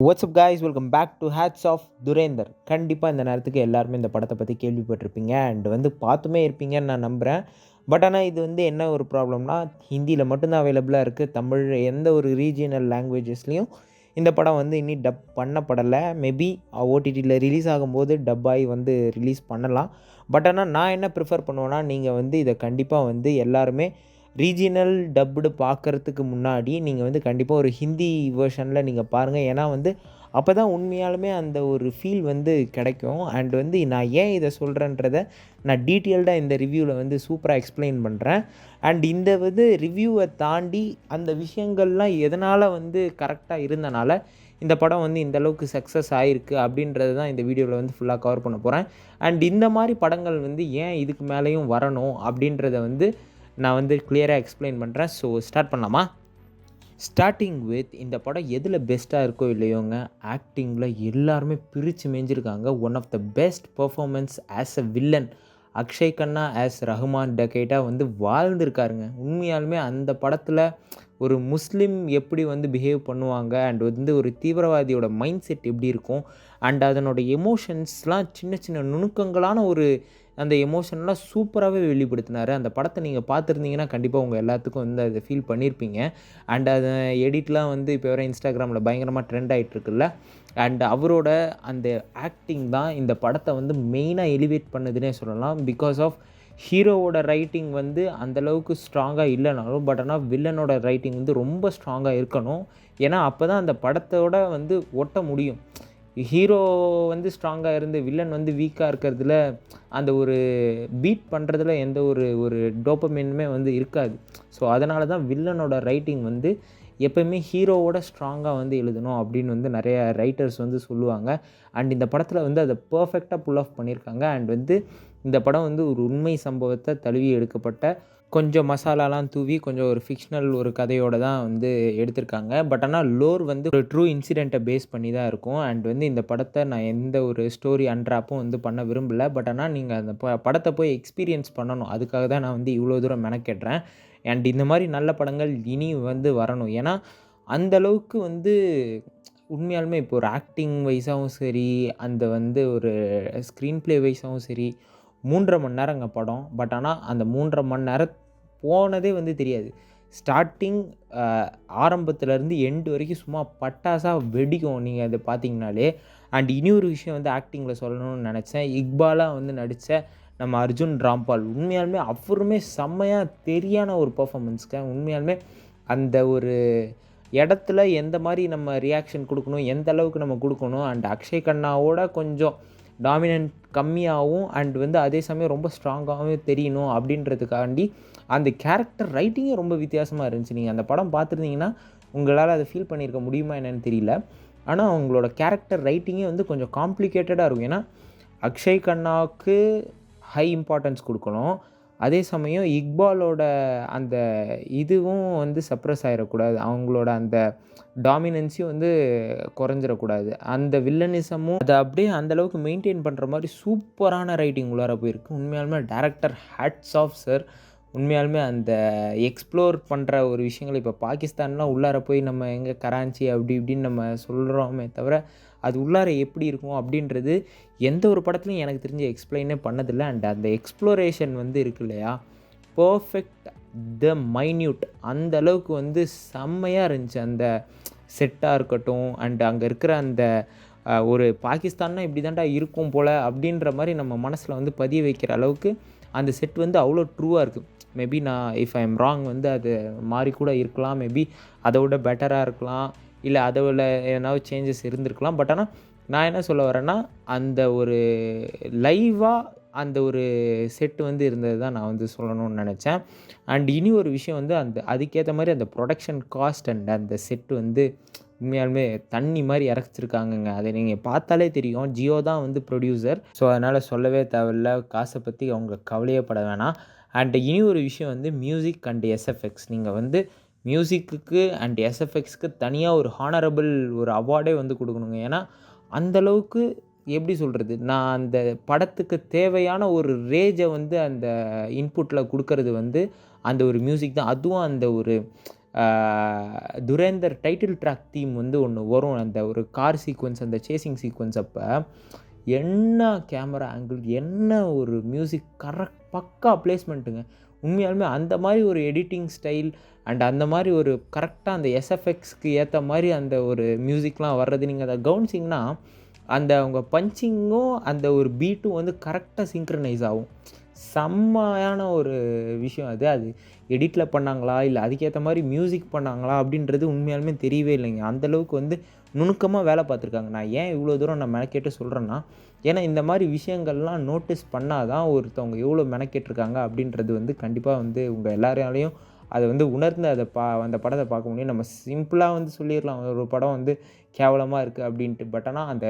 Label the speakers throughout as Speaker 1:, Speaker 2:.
Speaker 1: WhatsApp guys, welcome back to hats of Dhurandhar. கண்டிப்பாக இந்த நேரத்துக்கு எல்லாருமே இந்த படத்தை பற்றி கேள்விப்பட்டிருப்பீங்க அண்ட் பார்த்துமே இருப்பீங்கன்னு நான் நம்புகிறேன். பட் ஆனால் இது என்ன ஒரு ப்ராப்ளம்னா, ஹிந்தியில் மட்டும்தான் அவைலபிளாக இருக்குது. தமிழ் எந்த ஒரு ரீஜியனல் லாங்குவேஜஸ்லேயும் இந்த படம் இன்னும் டப் பண்ணப்படலை. மேபி ஓடிடியில் ரிலீஸ் ஆகும்போது டப் ஆகி ரிலீஸ் பண்ணலாம். பட் ஆனால் நான் என்ன ப்ரிஃபர் பண்ணுவேன்னா, நீங்கள் இதை கண்டிப்பாக எல்லாருமே ரீஜினல் டப்புடு பார்க்குறதுக்கு முன்னாடி நீங்கள் கண்டிப்பாக ஒரு ஹிந்தி வேர்ஷனில் நீங்கள் பாருங்கள். ஏன்னா அப்போ தான் உண்மையாலுமே அந்த ஒரு ஃபீல் கிடைக்கும். அண்ட் நான் ஏன் இதை சொல்கிறேன்றதை நான் டீட்டெயில்டாக இந்த ரிவ்யூவில் சூப்பராக எக்ஸ்பிளைன் பண்ணுறேன். அண்ட் இந்த ரிவ்யூவை தாண்டி அந்த விஷயங்கள்லாம் எதனால் கரெக்டாக இருந்தனால இந்த படம் இந்த அளவுக்கு சக்ஸஸ் ஆகிருக்கு அப்படின்றது தான் இந்த வீடியோவில் ஃபுல்லாக கவர் பண்ண போகிறேன். அண்ட் இந்த மாதிரி படங்கள் ஏன் இதுக்கு மேலேயும் வரணும் அப்படின்றத நான் கிளியராக எக்ஸ்பிளைன் பண்ணுறேன். ஸோ ஸ்டார்ட் பண்ணலாமா? ஸ்டார்டிங் வித் இந்த படம் எதில் பெஸ்ட்டாக இருக்கோ இல்லையோங்க, ஆக்டிங்கில் எல்லாருமே பிரித்து மேய்ஞ்சிருக்காங்க. One of the best performance as a villain Akshaye Khanna as Rahman டக்கேட்டாக வாழ்ந்துருக்காருங்க. உண்மையாலுமே அந்த படத்தில் ஒரு முஸ்லீம் எப்படி பிஹேவ் பண்ணுவாங்க அண்ட் ஒரு தீவிரவாதியோட மைண்ட் செட் எப்படி இருக்கும் அண்ட் அதனோட எமோஷன்ஸ்லாம் சின்ன சின்ன நுணுக்கங்களான அந்த எமோஷன்லாம் சூப்பராகவே வெளிப்படுத்தினார். அந்த படத்தை நீங்கள் பார்த்துருந்தீங்கன்னா கண்டிப்பாக உங்கள் எல்லாத்துக்கும் அதை ஃபீல் பண்ணியிருப்பீங்க. அண்ட் அதை எடிட்லாம் இப்போ வர இன்ஸ்டாகிராமில் பயங்கரமாக ட்ரெண்ட் ஆகிட்டுருக்குல்ல. அண்ட் அவரோட அந்த ஆக்டிங் தான் இந்த படத்தை மெயினாக எலிவேட் பண்ணுதுன்னே சொல்லலாம். பிகாஸ் ஆஃப் ஹீரோவோட ரைட்டிங் அந்தளவுக்கு ஸ்ட்ராங்காக இல்லைனாலும், பட் ஆனால் வில்லனோட ரைட்டிங் ரொம்ப ஸ்ட்ராங்காக இருக்கணும். ஏன்னா அப்போ தான் அந்த படத்தோட ஒட்ட முடியும். ஹீரோ ஸ்ட்ராங்காக இருந்து வில்லன் வீக்காக இருக்கிறதுல அந்த ஒரு பீட் பண்ணுறதுல எந்த ஒரு டோப்பமைனுமே இருக்காது. ஸோ அதனால தான் வில்லனோட ரைட்டிங் எப்போயுமே ஹீரோவோட ஸ்ட்ராங்காக எழுதணும் அப்படின்னு நிறைய ரைட்டர்ஸ் சொல்லுவாங்க. அண்ட் இந்த படத்தில் அதை பர்ஃபெக்டாக புல் ஆஃப் பண்ணியிருக்காங்க. அண்ட் இந்த படம் ஒரு உண்மை சம்பவத்தை தழுவி எடுக்கப்பட்ட, கொஞ்சம் மசாலாலாம் தூவி கொஞ்சம் ஒரு ஃபிக்ஷனல் ஒரு கதையோடு தான் எடுத்திருக்காங்க. பட் ஆனால் லோர் ஒரு ட்ரூ இன்சிடெண்ட்டை பேஸ் பண்ணி தான் இருக்கும். அண்ட் இந்த படத்தை நான் எந்த ஒரு ஸ்டோரி அன்ட்ராப்பும் பண்ண விரும்பலை. பட் ஆனால் நீங்கள் அந்த படத்தை போய் எக்ஸ்பீரியன்ஸ் பண்ணணும். அதுக்காக தான் நான் இவ்வளோ தூரம் மெனக்கெடுறேன். அண்ட் இந்த மாதிரி நல்ல படங்கள் இனி வரணும். ஏன்னா அந்தளவுக்கு உண்மையாலுமே இப்போ ஒரு ஆக்டிங் வைஸாகவும் சரி, அந்த ஒரு ஸ்க்ரீன் ப்ளே வைஸாகவும் சரி, 3.5 மணி நேரங்க படம். பட் ஆனால் அந்த 3.5 மணி நேரம் போனதே தெரியாது. ஸ்டார்டிங் ஆரம்பத்துலேருந்து எண்டு வரைக்கும் சும்மா பட்டாசாக வெடிக்கும் நீங்கள் அதை பார்த்தீங்கனாலே. அண்ட் இனியொரு விஷயம் ஆக்டிங்கில் சொல்லணும்னு நினச்சேன். இக்பாலாக நடித்த நம்ம அர்ஜுன் ராம்பால் உண்மையாலுமே அவருமே செம்மையாக தெரியான ஒரு பர்ஃபார்மன்ஸ்க்கு. உண்மையாலுமே அந்த ஒரு இடத்துல எந்த மாதிரி நம்ம ரியாக்ஷன் கொடுக்கணும், எந்த அளவுக்கு நம்ம கொடுக்கணும், அண்ட் அக்ஷய் கண்ணாவோட கொஞ்சம் டாமினன்ட் கம்மியாகவும் அண்ட் அதே சமயம் ரொம்ப ஸ்ட்ராங்காகவும் தெரியணும் அப்படின்றதுக்காண்டி அந்த கேரக்டர் ரைட்டிங்கே ரொம்ப வித்தியாசமாக இருந்துச்சு. நீங்கள் அந்த படம் பார்த்துருந்தீங்கன்னா உங்களால் அதை ஃபீல் பண்ணியிருக்க முடியுமா என்னென்னு தெரியல. ஆனால் அவங்களோட கேரக்டர் ரைட்டிங்கே கொஞ்சம் காம்ப்ளிகேட்டடாக இருக்கும். ஏன்னா அக்ஷய் கண்ணாவுக்கு ஹை இம்பார்ட்டன்ஸ் கொடுக்கணும், அதே சமயம் இக்பாலோட அந்த இதுவும் சப்ரஸ் ஆகிடக்கூடாது. அவங்களோட அந்த டாமினன்ஸையும் குறைஞ்சிடக்கூடாது. அந்த வில்லனிசமும் அதை அப்படியே அந்தளவுக்கு மெயின்டைன் பண்ணுற மாதிரி சூப்பரான ரைட்டிங் உள்ளார போயிருக்கு. உண்மையாலுமே டேரக்டர் ஹேட்ஸ் ஆஃப் சார். உண்மையாலுமே அந்த எக்ஸ்ப்ளோர் பண்ணுற ஒரு விஷயங்கள் இப்போ பாகிஸ்தான்லாம் உள்ளார போய் நம்ம எங்கே கராச்சி அப்படி இப்படின்னு நம்ம சொல்கிறோமே தவிர, அது உள்ளார எப்படி இருக்கும் அப்படின்றது எந்த ஒரு படத்துலையும் எனக்கு தெரிஞ்சு எக்ஸ்பிளைனே பண்ணதில்லை. அண்ட் அந்த எக்ஸ்ப்ளோரேஷன் இருக்கு இல்லையா, பர்ஃபெக்ட் த மைன்யூட் அந்த அளவுக்கு செம்மையாக இருந்துச்சு. அந்த செட்டாக இருக்கட்டும் அண்ட் அங்கே இருக்கிற அந்த ஒரு பாகிஸ்தான்னா இப்படி தான்டா இருக்கும் போல் அப்படின்ற மாதிரி நம்ம மனசில் பதிய வைக்கிற அளவுக்கு அந்த செட் அவ்வளோ ட்ரூவாக இருக்குது. மேபி நான் இஃப் ஐ எம் ராங் அது மாறி கூட இருக்கலாம். மேபி அதை விட பெட்டராக இருக்கலாம், இல்லை அதை விட ஏதாவது சேஞ்சஸ் இருந்திருக்கலாம். பட் ஆனால் நான் என்ன சொல்ல வரேன்னா, அந்த ஒரு லைவாக அந்த ஒரு செட்டு இருந்தது தான் நான் சொல்லணும்னு நினச்சேன். அண்ட் இனி ஒரு விஷயம் அந்த அதுக்கேற்ற மாதிரி அந்த ப்ரொடக்ஷன் காஸ்ட் அண்ட் அந்த செட்டு உண்மையாலுமே தண்ணி மாதிரி இறச்சிருக்காங்கங்க. அதை நீங்கள் பார்த்தாலே தெரியும். ஜியோ தான் ப்ரொடியூசர். ஸோ அதனால் சொல்லவே தேவையில்ல, காசை பற்றி அவங்க கவலையே பட வேணாம். அண்ட் இனி ஒரு விஷயம் மியூசிக் அண்ட் எஸ்எஃப்எக்ஸ். நீங்கள் மியூசிக்கு அண்ட் எஸ்எஃப்எக்ஸ்க்கு தனியாக ஒரு ஹானரபிள் ஒரு அவார்டே கொடுக்கணுங்க. ஏன்னா அந்தளவுக்கு எப்படி சொல்கிறது, நான் அந்த படத்துக்கு தேவையான ஒரு ரேஜை அந்த இன்புட்டில் கொடுக்கறது அந்த ஒரு மியூசிக் தான். அதுவும் அந்த ஒரு துரேந்தர் டைட்டில் ட்ராக் தீம் வந்து ஒன்று வரும். அந்த ஒரு கார் சீக்வென்ஸ், அந்த சேசிங் சீக்வென்ஸ் அப்போ என்ன கேமரா ஆங்கிள், என்ன ஒரு மியூசிக், கரெக்ட் பக்கா ப்ளேஸ்மெண்ட்டுங்க. உண்மையாலுமே அந்த மாதிரி ஒரு எடிட்டிங் ஸ்டைல் அண்ட் அந்த மாதிரி ஒரு கரெக்டாக அந்த எஸ்எஃப்எக்ஸ்க்கு ஏற்ற மாதிரி அந்த ஒரு மியூசிக்லாம் வர்றது நீங்கள் அதை கவனிச்சிங்கன்னா அந்த அவங்க பஞ்சிங்கும் அந்த ஒரு பீட்டும் வந்து கரெக்டாக சிங்க்ரனைஸ் ஆகும். செம்மையான ஒரு விஷயம் அது. அது எடிட்டில் பண்ணாங்களா இல்லை அதுக்கேற்ற மாதிரி மியூசிக் பண்ணாங்களா அப்படின்றது உண்மையாலுமே தெரியவே இல்லைங்க. அந்தளவுக்கு வந்து நுணுக்கமாக வேலை பார்த்துருக்காங்க. நான் ஏன் இவ்வளோ தூரம் நான் மெனக்கெட்டு சொல்கிறேன்னா, ஏன்னா இந்த மாதிரி விஷயங்கள்லாம் நோட்டீஸ் பண்ணால் தான் ஒருத்தவங்க எவ்வளோ மெனக்கெட்டுருக்காங்க அப்படின்றது வந்து கண்டிப்பாக வந்து உங்கள் எல்லாராலையும் அதை வந்து உணர்ந்து அதை அந்த படத்தை பார்க்க முடியும். நம்ம சிம்பிளாக வந்து சொல்லிடலாம் ஒரு படம் வந்து கேவலமாக இருக்குது அப்படின்ட்டு. பட் ஆனால் அந்த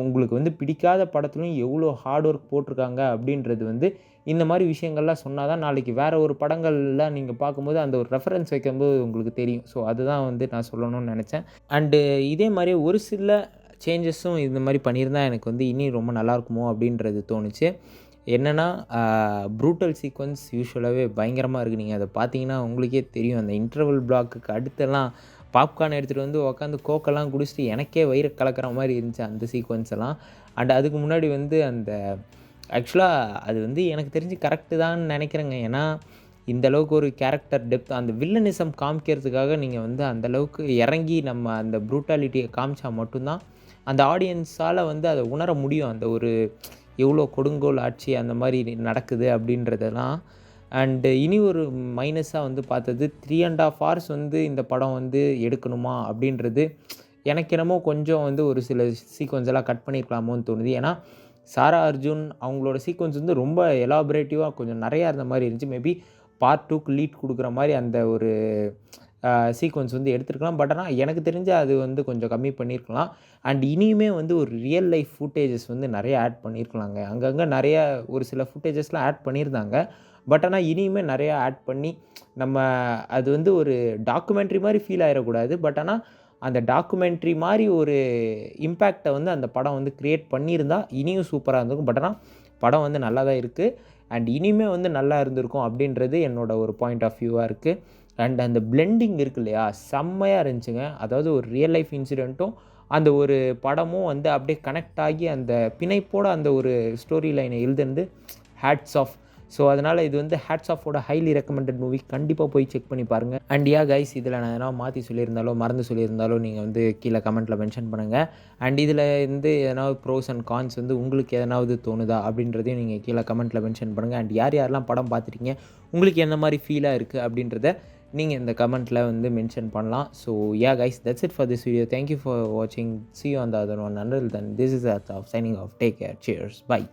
Speaker 1: உங்களுக்கு வந்து பிடிக்காத படத்துலையும் எவ்வளோ ஹார்ட் ஒர்க் போட்டிருக்காங்க அப்படின்றது வந்து இந்த மாதிரி விஷயங்கள்லாம் சொன்னால் தான் நாளைக்கு வேறு ஒரு படங்கள்லாம் நீங்கள் பார்க்கும்போது அந்த ஒரு ரெஃபரன்ஸ் வைக்கும்போது உங்களுக்கு தெரியும். ஸோ அதுதான் வந்து நான் சொல்லணும்னு நினச்சேன். அண்டு இதே மாதிரி ஒரு சில சேஞ்சஸும் இந்த மாதிரி பண்ணியிருந்தா எனக்கு வந்து இனி ரொம்ப நல்லாயிருக்குமோ அப்படின்றது தோணுச்சு. என்னென்னா ப்ரூட்டல் சீக்வன்ஸ் யூஷுவலாகவே பயங்கரமாக இருக்குது. நீங்கள் அதை பார்த்தீங்கன்னா உங்களுக்கே தெரியும். அந்த இன்டர்வல் பிளாக்குக்கு அடுத்தெல்லாம் பாப்கார்ன் எடுத்துகிட்டு வந்து உட்காந்து கோக்கெல்லாம் குடிச்சிட்டு எனக்கே வயிறு கலக்கிற மாதிரி இருந்துச்சு அந்த சீக்வன்ஸ் எல்லாம். அண்ட் அதுக்கு முன்னாடி வந்து அந்த ஆக்சுவலாக அது வந்து எனக்கு தெரிஞ்சு கரெக்டு தான் நினைக்கிறேங்க. ஏன்னா இந்தளவுக்கு ஒரு கேரக்டர் டெப்த் அந்த வில்லனிசம் காமிக்கிறதுக்காக நீங்கள் வந்து அந்தளவுக்கு இறங்கி நம்ம அந்த ப்ரூட்டாலிட்டியை காமிச்சா மட்டும்தான் அந்த ஆடியன்ஸால் வந்து அதை உணர முடியும். அந்த ஒரு எவ்வளோ கொடுங்கோல் ஆட்சி அந்த மாதிரி நடக்குது அப்படின்றதெல்லாம். அண்டு இனி ஒரு மைனஸாக வந்து பார்த்தது 3.5 hours வந்து இந்த படம் வந்து எடுக்கணுமா அப்படின்றது எனக்கு என்னமோ கொஞ்சம் வந்து ஒரு சில சீக்வன்ஸ் எல்லாம் கட் பண்ணியிருக்கலாமோன்னு தோணுது. ஏன்னா சாரா அர்ஜுன் அவங்களோட சீக்வன்ஸ் வந்து ரொம்ப எலாபரேட்டிவாக கொஞ்சம் நிறையா இருந்த மாதிரி இருந்துச்சு. மேபி பார்ட் 2க்கு லீட் கொடுக்குற மாதிரி அந்த ஒரு சீக்வன்ஸ் வந்து எடுத்துருக்கலாம். பட் ஆனால் எனக்கு தெரிஞ்சு அது வந்து கொஞ்சம் கம்மி பண்ணியிருக்கலாம். அண்ட் இனியுமே வந்து ஒரு ரியல் லைஃப் ஃபுட்டேஜஸ் வந்து நிறைய ஆட் பண்ணியிருக்கலாங்க. அங்கங்கே நிறையா ஒரு சில ஃபுட்டேஜஸ்லாம் ஆட் பண்ணியிருந்தாங்க. பட் ஆனால் இனியுமே நிறையா ஆட் பண்ணி நம்ம அது வந்து ஒரு டாக்குமெண்ட்ரி மாதிரி ஃபீல் ஆகிடக்கூடாது. பட் ஆனால் அந்த டாக்குமெண்ட்ரி மாதிரி ஒரு இம்பேக்டை வந்து அந்த படம் வந்து க்ரியேட் பண்ணியிருந்தால் இனியும் சூப்பராக இருந்திருக்கும். பட் ஆனால் படம் வந்து நல்லா தான் இருக்குது அண்ட் இனிமே வந்து நல்லா இருந்திருக்கும் அப்படின்றது என்னோடய ஒரு பாயிண்ட் ஆஃப் வியூவாக இருக்குது. அண்ட் அந்த பிளெண்டிங் இருக்குது இல்லையா, செம்மையாக இருந்துச்சுங்க. அதாவது ஒரு ரியல் லைஃப் இன்சிடெண்ட்டும் அந்த ஒரு படமும் வந்து அப்படியே கனெக்ட் ஆகி அந்த பிணைப்போடு அந்த ஒரு ஸ்டோரி லைனை எழுதுனது ஹேட்ஸ் ஆஃப். ஸோ அதனால் இது வந்து ஹேட்ஸ் ஆஃபோட ஹைலி ரெக்கமெண்டட் மூவி. கண்டிப்பாக போய் செக் பண்ணி பாருங்கள். அண்ட் யா கைஸ், இதில் நான் எதனா மாற்றி சொல்லியிருந்தாலோ மறந்து சொல்லியிருந்தாலோ நீங்கள் வந்து கீழே கமெண்ட்டில் மென்ஷன் பண்ணுங்கள். அண்ட் இதில் வந்து எதனாவது ப்ரோஸ் அண்ட் கான்ஸ் வந்து உங்களுக்கு எதனாவது தோணுதா அப்படின்றதையும் நீங்கள் கீழே கமெண்ட்டில் மென்ஷன் பண்ணுங்கள். அண்ட் யார் யாரெல்லாம் படம் பார்த்துருக்கீங்க, உங்களுக்கு என்ன மாதிரி ஃபீலாக இருக்குது அப்படின்றத நீங்கள் இந்த கமெண்ட்டில் வந்து மென்ஷன் பண்ணலாம். So yeah guys, that's it for this video. Thank you for வாட்சிங். See you on the other one. Until then, this is Arthav signing off. Take care. Cheers. Bye.